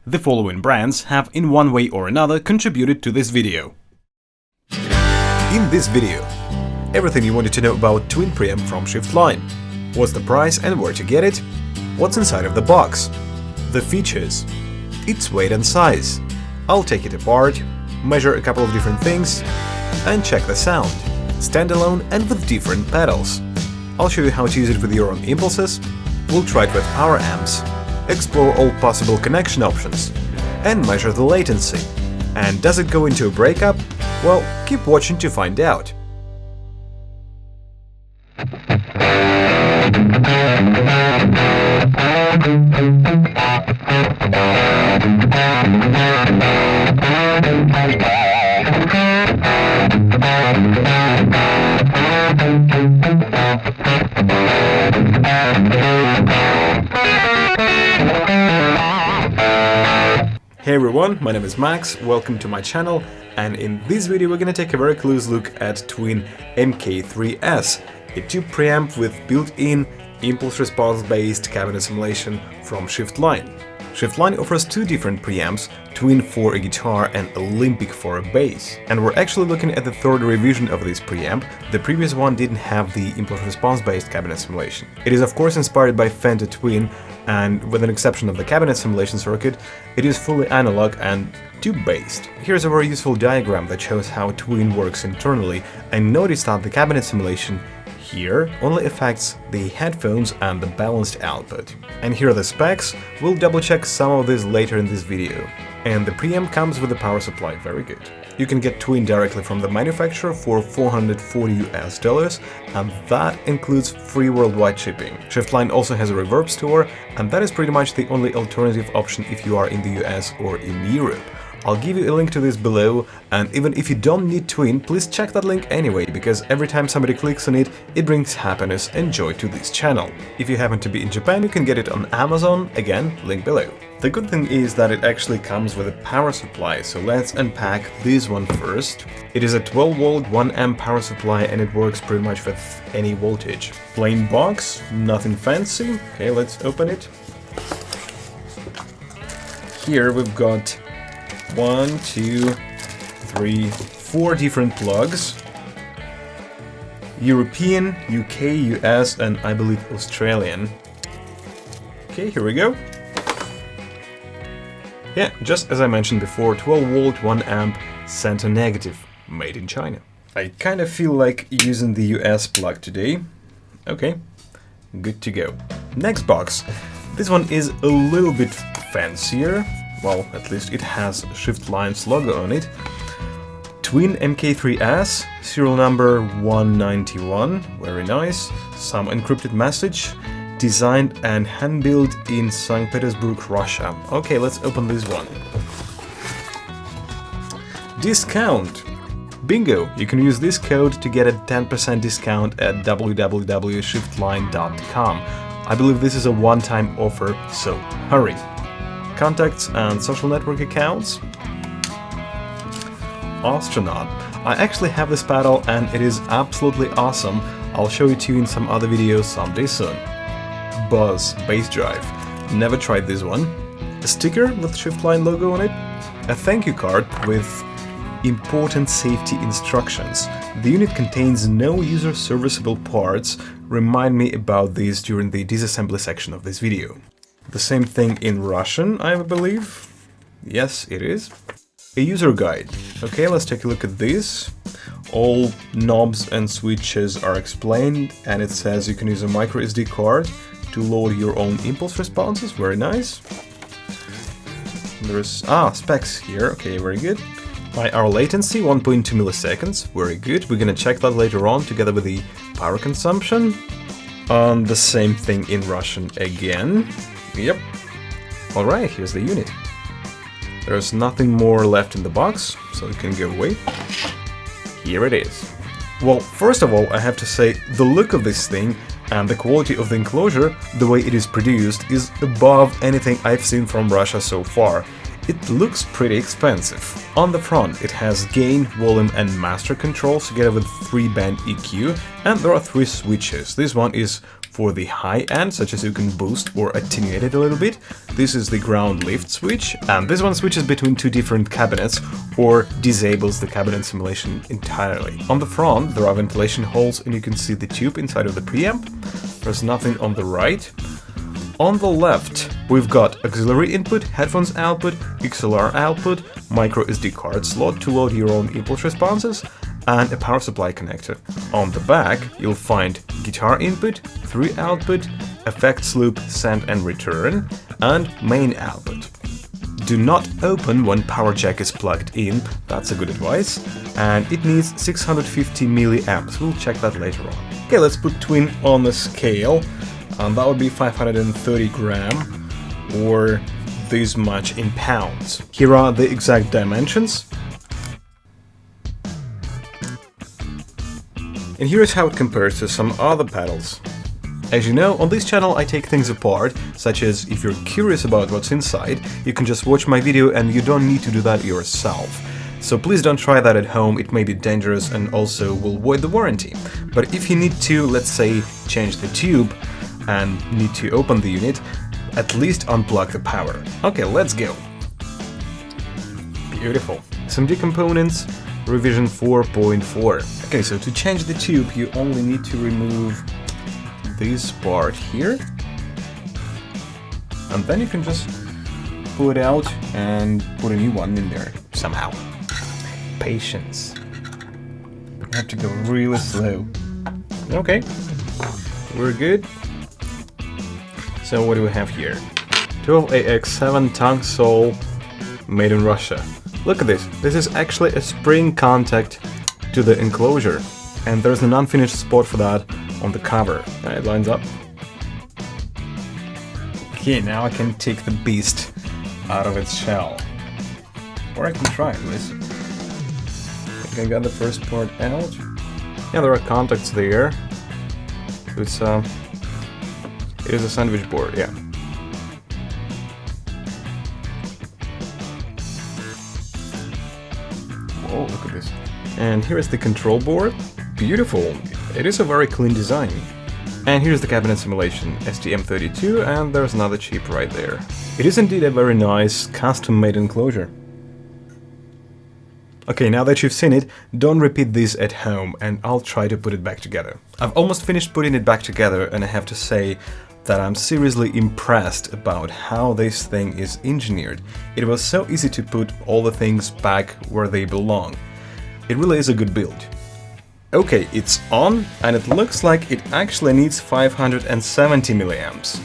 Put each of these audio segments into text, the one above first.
The following brands have in one way or another contributed to this video. In this video, everything you wanted to know about Twin Preamp from Shift Line. What's the price and where to get it? What's inside of the box? The features, its weight and size. I'll take it apart, measure a couple of different things, and check the sound, standalone and with different pedals. I'll show you how to use it with your own impulses, we'll try it with our amps, explore all possible connection options, and measure the latency. And does it go into a breakup? Well, keep watching to find out. Hey everyone, my name is Max, welcome to my channel, and in this video we're gonna take a very close look at Twin MkIIIS, a tube preamp with built-in impulse response based cabinet simulation from Shift Line. Shift Line offers two different preamps, Twin for a guitar and Olympic for a bass. And we're actually looking at the third revision of this preamp. The previous one didn't have the impulse response based cabinet simulation. It is of course inspired by Fender Twin, and with an exception of the cabinet simulation circuit, it is fully analog and tube-based. Here's a very useful diagram that shows how Twin works internally, and notice that the cabinet simulation here only affects the headphones and the balanced output. And here are the specs, we'll double check some of this later in this video. And the preamp comes with a power supply, very good. You can get Twin directly from the manufacturer for $440 US, and that includes free worldwide shipping. Shift Line also has a reverb store, and that is pretty much the only alternative option if you are in the US or in Europe. I'll give you a link to this below, and even if you don't need Twin, please check that link anyway, because every time somebody clicks on it, it brings happiness and joy to this channel. If you happen to be in Japan, you can get it on Amazon, again, link below. The good thing is that it actually comes with a power supply, so let's unpack this one first. It is a 12-volt 1 amp power supply and it works pretty much with any voltage. Plain box, nothing fancy. Okay, let's open it. Here we've got 1, 2, 3, 4 different plugs. European, UK, US, and I believe Australian. Okay, here we go. Yeah, just as I mentioned before, 12-volt 1 amp center negative, made in China. I kind of feel like using the US plug today. Okay, good to go. Next box. This one is a little bit fancier. Well, at least it has Shift Line's logo on it. Twin MkIIIS, serial number 191, very nice. Some encrypted message, designed and hand-built in St. Petersburg, Russia. Okay, let's open this one. Discount! Bingo! You can use this code to get a 10% discount at www.shiftline.com. I believe this is a one-time offer, so hurry! Contacts and social network accounts. Astronaut. I actually have this pedal and it is absolutely awesome. I'll show it to you in some other videos someday soon. Buzz bass drive. Never tried this one. A sticker with Shift Line logo on it. A thank you card with important safety instructions. The unit contains no user serviceable parts. Remind me about these during the disassembly section of this video. The same thing in Russian, I believe. Yes, it is. A user guide. Okay, let's take a look at this. All knobs and switches are explained, and it says you can use a micro SD card to load your own impulse responses. Very nice. There's specs here. Okay, very good. By our latency, 1.2 milliseconds. Very good. We're gonna check that later on together with the power consumption. The same thing in Russian again. Yep. Alright, here's the unit. There's nothing more left in the box, so it can go away. Here it is. Well, first of all, I have to say, the look of this thing and the quality of the enclosure, the way it is produced, is above anything I've seen from Russia so far. It looks pretty expensive. On the front, it has gain, volume and master controls together with 3-band EQ, and there are 3 switches. This one is for the high end, such as you can boost or attenuate it a little bit. This is the ground lift switch, and this one switches between two different cabinets or disables the cabinet simulation entirely. On the front there are ventilation holes and you can see the tube inside of the preamp. There's nothing on the right. On the left, we've got auxiliary input, headphones output, XLR output, micro SD card slot to load your own impulse responses, and a power supply connector. On the back, you'll find guitar input, 3 output, effects loop, send and return, and main output. Do not open when power jack is plugged in, that's a good advice, and it needs 650 milliamps, we'll check that later on. Okay, let's put Twin on the scale. That would be 530 gram, or this much in pounds. Here are the exact dimensions. And here is how it compares to some other pedals. As you know, on this channel I take things apart, such as if you're curious about what's inside, you can just watch my video and you don't need to do that yourself. So please don't try that at home, it may be dangerous and also will void the warranty. But if you need to, let's say, change the tube, and need to open the unit, at least unplug the power. Okay, let's go. Beautiful. SMD components, revision 4.4. Okay, so to change the tube, you only need to remove this part here, and then you can just pull it out and put a new one in there somehow. Patience. You have to go really slow. Okay, we're good. So what do we have here? 12AX7 tongue sole, made in Russia. Look at this. This is actually a spring contact to the enclosure, and there's an unfinished spot for that on the cover. It lines up. Okay, now I can take the beast out of its shell. Or I can try at least. I think I got the first part out. Yeah, there are contacts there. It is a sandwich board, yeah. Whoa, look at this. And here is the control board. Beautiful. It is a very clean design. And here's the cabinet simulation, STM32, and there's another chip right there. It is indeed a very nice, custom-made enclosure. Okay, now that you've seen it, don't repeat this at home, and I'll try to put it back together. I've almost finished putting it back together, and I have to say that I'm seriously impressed about how this thing is engineered. It was so easy to put all the things back where they belong. It really is a good build. Okay, it's on, and it looks like it actually needs 570 milliamps.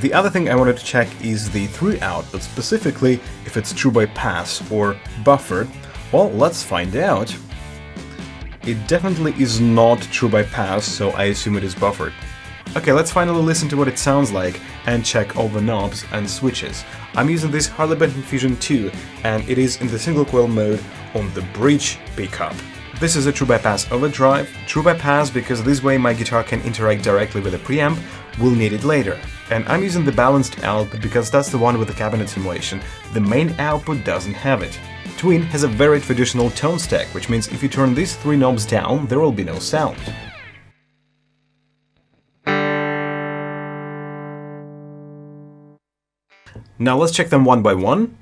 The other thing I wanted to check is the 3 output, specifically if it's true bypass or buffered. Well, let's find out. It definitely is not true bypass, so I assume it is buffered. Okay, let's finally listen to what it sounds like and check all the knobs and switches. I'm using this Harley Benton Fusion II, and it is in the single coil mode on the bridge pickup. This is a true bypass overdrive, true bypass because this way my guitar can interact directly with the preamp, we'll need it later. And I'm using the balanced output because that's the one with the cabinet simulation, the main output doesn't have it. Twin has a very traditional tone stack, which means if you turn these 3 knobs down, there will be no sound. Now let's check them one by one.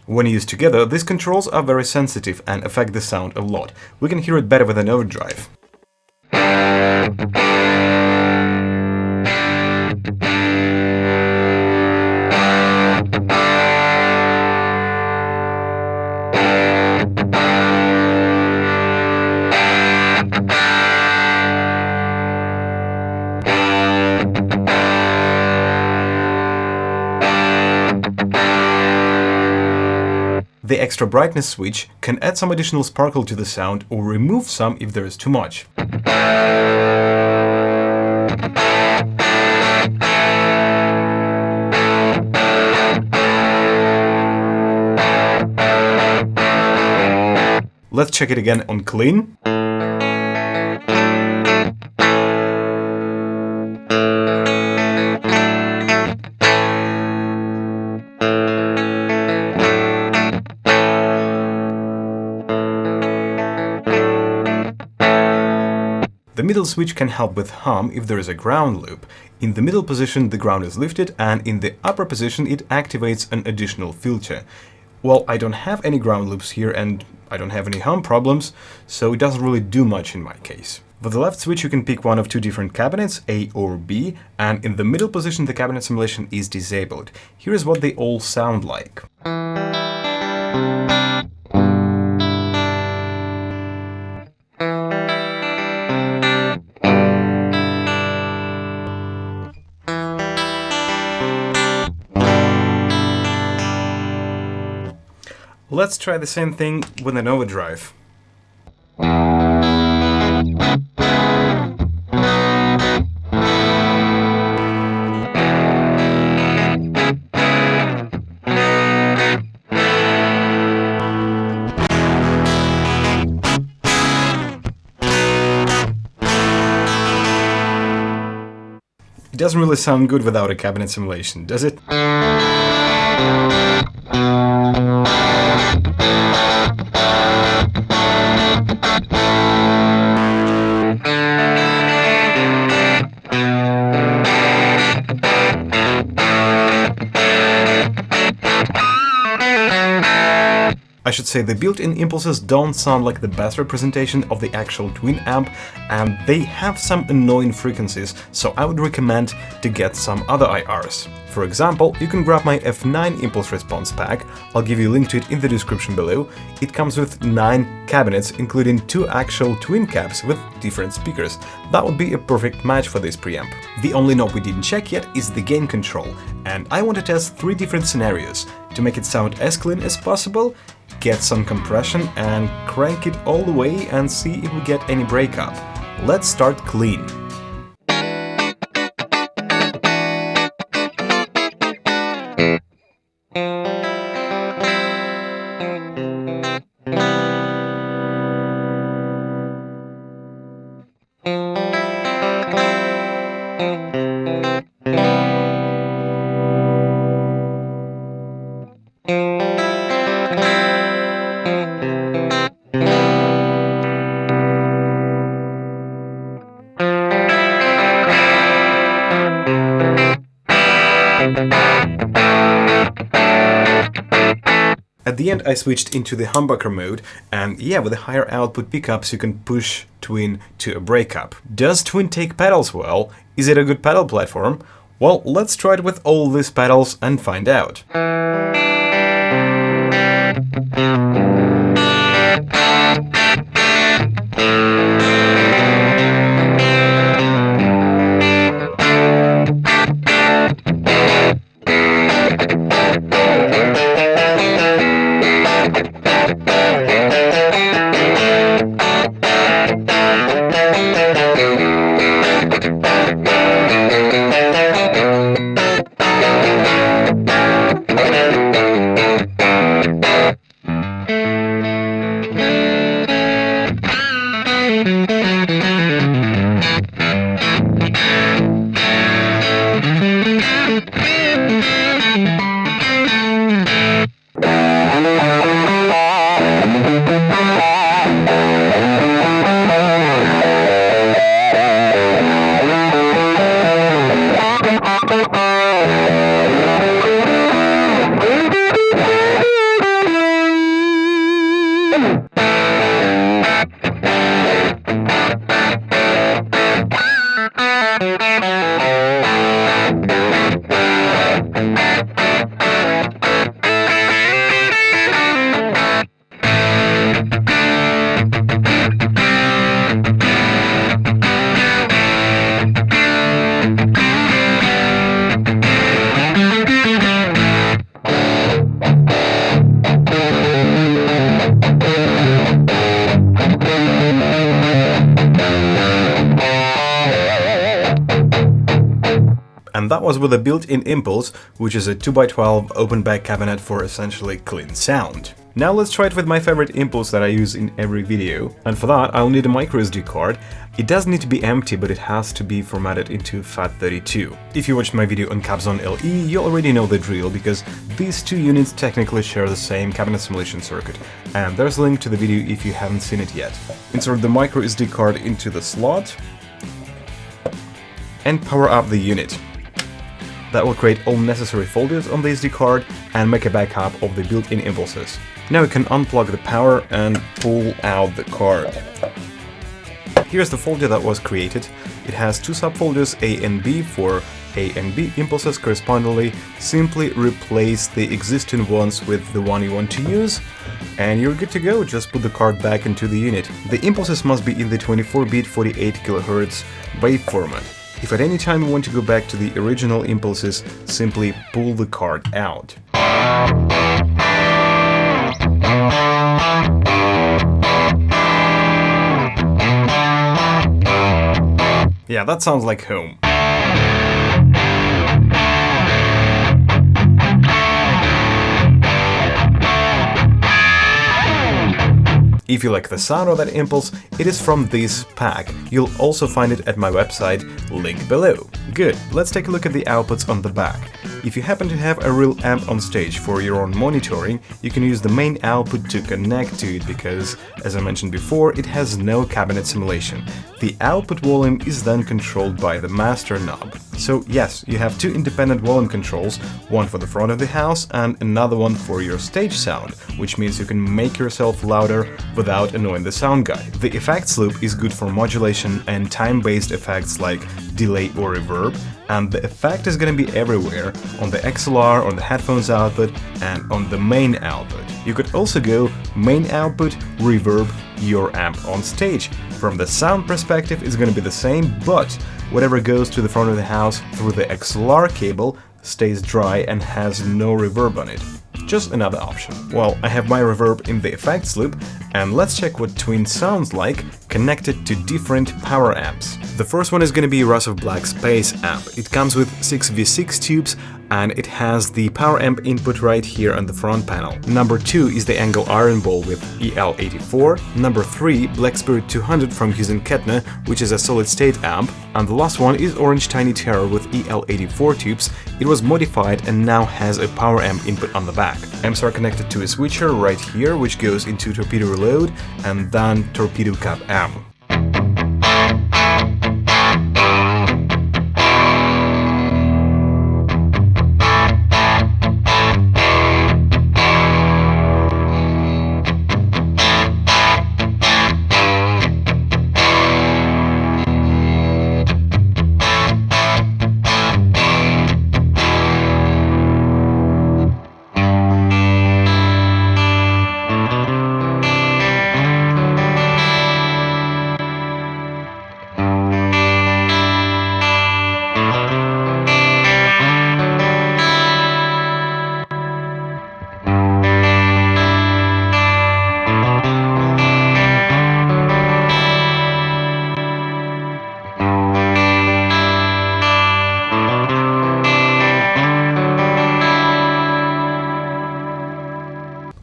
When used together, these controls are very sensitive and affect the sound a lot. We can hear it better with an overdrive. The extra brightness switch can add some additional sparkle to the sound or remove some if there is too much. Let's check it again on clean. The middle switch can help with hum if there is a ground loop. In the middle position, the ground is lifted, and in the upper position, it activates an additional filter. Well, I don't have any ground loops here, and I don't have any hum problems, so it doesn't really do much in my case. For the left switch, you can pick one of two different cabinets, A or B, and in the middle position, the cabinet simulation is disabled. Here is what they all sound like. Let's try the same thing with an overdrive. It doesn't really sound good without a cabinet simulation, does it? I should say the built-in impulses don't sound like the best representation of the actual twin amp, and they have some annoying frequencies, so I would recommend to get some other IRs. For example, you can grab my F9 impulse response pack, I'll give you a link to it in the description below. It comes with 9 cabinets, including 2 actual twin cabs with different speakers. That would be a perfect match for this preamp. The only knob we didn't check yet is the gain control, and I want to test 3 different scenarios to make it sound as clean as possible, get some compression, and crank it all the way and see if we get any breakup. Let's start clean. At the end I switched into the humbucker mode, and yeah, with the higher output pickups you can push Twin to a breakup. Does Twin take pedals well? Is it a good pedal platform? Well, let's try it with all these pedals and find out. And that was with a built-in impulse, which is a 2x12 open back cabinet for essentially clean sound. Now let's try it with my favorite impulse that I use in every video, and for that I'll need a microSD card. It does need to be empty, but it has to be formatted into FAT32. If you watched my video on Capzone LE, you already know the drill, because these two units technically share the same cabinet simulation circuit, and there's a link to the video if you haven't seen it yet. Insert the microSD card into the slot and power up the unit. That will create all necessary folders on the SD card and make a backup of the built-in impulses. Now you can unplug the power and pull out the card. Here's the folder that was created. It has two subfolders, A and B, for A and B impulses correspondingly. Simply replace the existing ones with the one you want to use, and you're good to go. Just put the card back into the unit. The impulses must be in the 24-bit 48 kHz wave format. If at any time you want to go back to the original impulses, simply pull the card out. Yeah, that sounds like home. If you like the sound of that impulse, it is from this pack. You'll also find it at my website, link below. Good, let's take a look at the outputs on the back. If you happen to have a real amp on stage for your own monitoring, you can use the main output to connect to it because, as I mentioned before, it has no cabinet simulation. The output volume is then controlled by the master knob. So yes, you have two independent volume controls, one for the front of the house and another one for your stage sound, which means you can make yourself louder without annoying the sound guy. The effects loop is good for modulation and time-based effects like delay or reverb, and the effect is going to be everywhere, on the XLR, on the headphones output, and on the main output. You could also go main output, reverb, your amp on stage. From the sound perspective, it's going to be the same, but whatever goes to the front of the house through the XLR cable stays dry and has no reverb on it. Just another option. Well, I have my reverb in the effects loop, and let's check what Twin sounds like connected to different power amps. The first one is going to be Russ of Black Space amp. It comes with 6 V6 tubes, and it has the power amp input right here on the front panel. Number 2 is the Angle Iron Ball with EL84. Number 3, Black Spirit 200 from Hughes & Kettner, which is a solid-state amp. And the last one is Orange Tiny Terror with EL84 tubes. It was modified and now has a power amp input on the back. Amps are connected to a switcher right here, which goes into torpedo reload and then torpedo cap amp.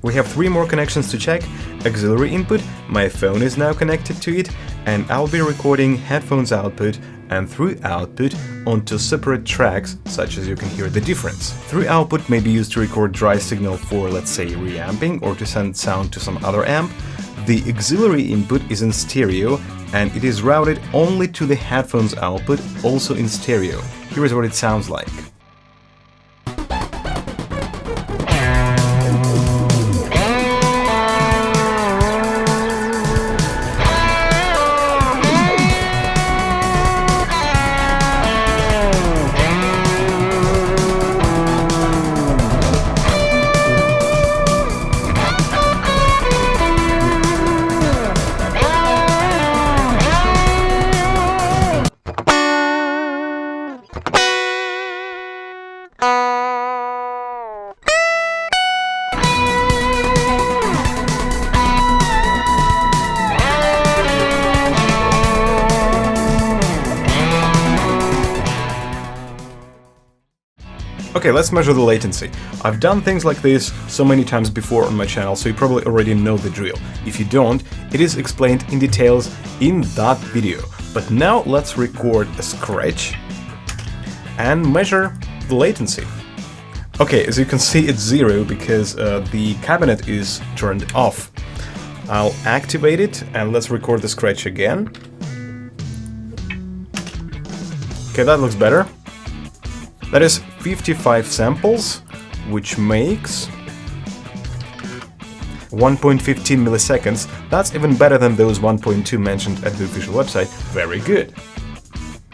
We have 3 more connections to check: auxiliary input, my phone is now connected to it, and I'll be recording headphones output and through output onto separate tracks, such as you can hear the difference. Through output may be used to record dry signal for, let's say, reamping or to send sound to some other amp. The auxiliary input is in stereo and it is routed only to the headphones output, also in stereo. Here is what it sounds like. Okay, let's measure the latency. I've done things like this so many times before on my channel, so you probably already know the drill. If you don't, it is explained in details in that video. But now let's record a scratch and measure the latency. Okay, as you can see, it's 0 because the cabinet is turned off. I'll activate it and let's record the scratch again. Okay, that looks better. That is 55 samples, which makes 1.15 milliseconds. That's even better than those 1.2 mentioned at the official website. Very good.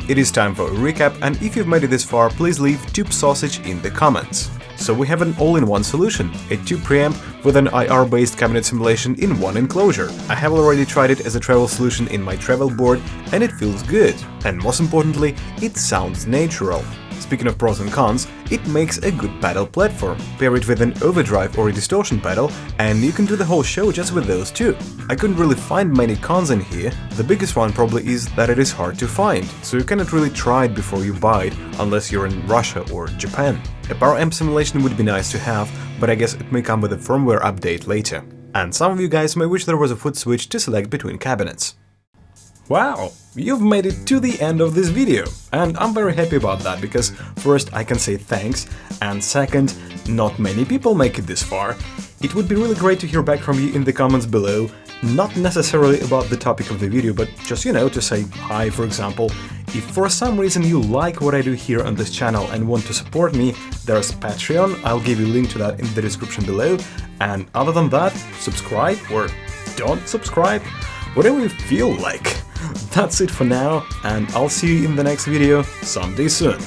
It is time for a recap, and if you've made it this far, please leave tube sausage in the comments. So we have an all-in-one solution, a tube preamp with an IR-based cabinet simulation in one enclosure. I have already tried it as a travel solution in my travel board, and it feels good. And most importantly, it sounds natural. Speaking of pros and cons, it makes a good pedal platform. Pair it with an overdrive or a distortion pedal, and you can do the whole show just with those two. I couldn't really find many cons in here. The biggest one probably is that it is hard to find, so you cannot really try it before you buy it, unless you're in Russia or Japan. A power amp simulation would be nice to have, but I guess it may come with a firmware update later. And some of you guys may wish there was a foot switch to select between cabinets. Wow, you've made it to the end of this video, and I'm very happy about that, because first I can say thanks, and second, not many people make it this far. It would be really great to hear back from you in the comments below, not necessarily about the topic of the video, but just, you know, to say hi, for example. If for some reason you like what I do here on this channel and want to support me, there's Patreon, I'll give you a link to that in the description below, and other than that, subscribe or don't subscribe, whatever you feel like. That's it for now, and I'll see you in the next video someday soon.